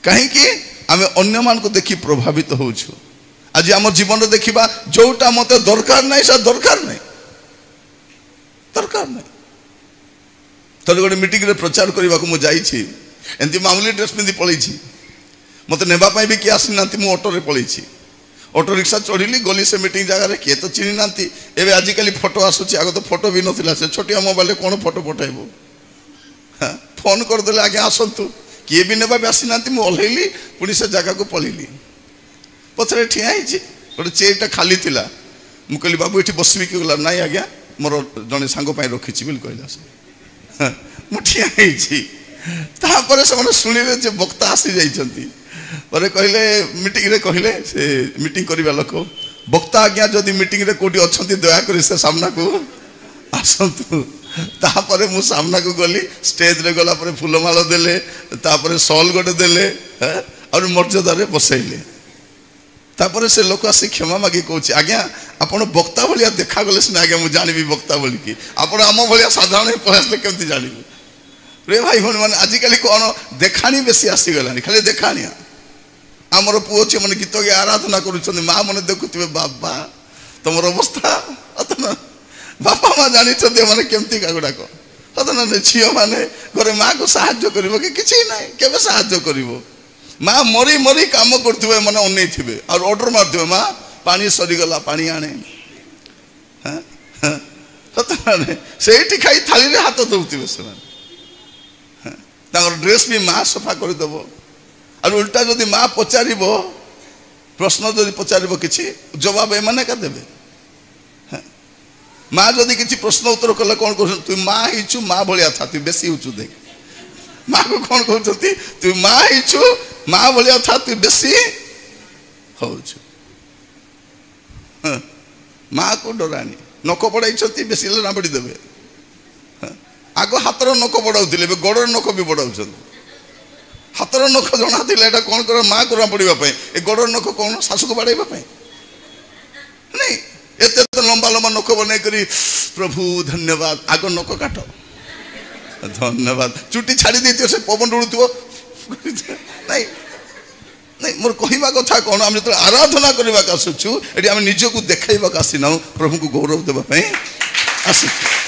कहीं आम अन्य मान को देखी प्रभावित होछु आज आम जीवन देखा जोटा मत दरकार नहीं से दरकार नहीं थोड़े गोटे मीटिंग रे प्रचार करने को मुझे एमती मामूली ड्रेस पिंधि पलि मत नेबाई भी किए आसी ना ऑटो रे पलि ऑटो रिक्शा चढ़ी गली से मीटिंग जगह किए तो चिन्ह ना एवं आजिकल फोटो आसूँ आग तो फोटो भी नाला से छोटिया मोबाइल कौन फोटो पठाइबू हाँ फोन करदे आगे आसतु किए भी नेबा भी आसी ना ओह्लैली पुणी से जगह को पलि पचर ठिया गोटे चेयरटा खाली थी मुझे कहली बाबू ये बसबी कि गला नाई आज्ञा मोर जड़े सांग रखी बोली कहला से मुठिया से शुणिले जे वक्ता आसी जाइछंती पर कहले मीटिंग रे कहले से मीटिंग करवा लोक वक्ता आज्ञा जदि मीटिंग रे कोटी अच्छंती दया करी से सामना को आसतु तापर मु सामना को गली स्टेज रे गला पर फूलमाला देले तापर सॉल गोटे देले और मर्यादा रे बसैले तापर से लोक आसी क्षमा मागी कहूँ आज्ञा आपण वक्ता भाया देखा गले सीना आज्ञा मुझे जानवी वक्ता बोल कि आप आम भाया साधारण पलैसले केमती जानवी रे भाई भौणी मैंने आजिकल कौन देखाणी बेसी आसीगला खाली देखाणिया आमर पुओ ची मैंने गीत गे आराधना कर माँ मैंने देखुवे बाबा तुम अवस्था बापा माँ जानी मैंने केमती का गुड़ाक सतना झील मैंने घरे माँ को साहाଯ୍य कर कि ना केवे साहाଯ୍य कर माँ मरी मरी काम करुवे मैंने अनै थे और ऑर्डर मारे माँ पानी सरीगला पानी आने सतना से खाई थाली रे हाथ दौथे से ड्रेस भी माँ सफा करदेव और उल्टा जदि माँ पचार प्रश्न जदि पचार कि जवाब एमाने का देवे माँ जदि किसी प्रश्न उत्तर कले कौन कह तु माँ ही माँ भाया था तु बेसी होचु देख माँ को कौन कहते तु माँ ही माँ भाया था तु बेसी होचु माँ को डरानी नक बढ़ाई बेसी ना बढ़ी देवे आग हाथर नक बढ़ाऊे गोड़र नक भी बढ़ाऊँ हाथर नख जना था कौन कर माँ को पड़ापी ए गोड़र नख कौन शाशु को बाड़ाई नहीं एत लंबा लंबा नख बन कर प्रभु धन्यवाद आग नक काट धन्यवाद चुटी छाड़ी दे से पवन उड़ू नहीं नहीं मोर कहवा कथा कौन आम जो आराधना करने आसुचु ये आम निजक देखा आसीना प्रभु को गौरव देवाई आसुचु।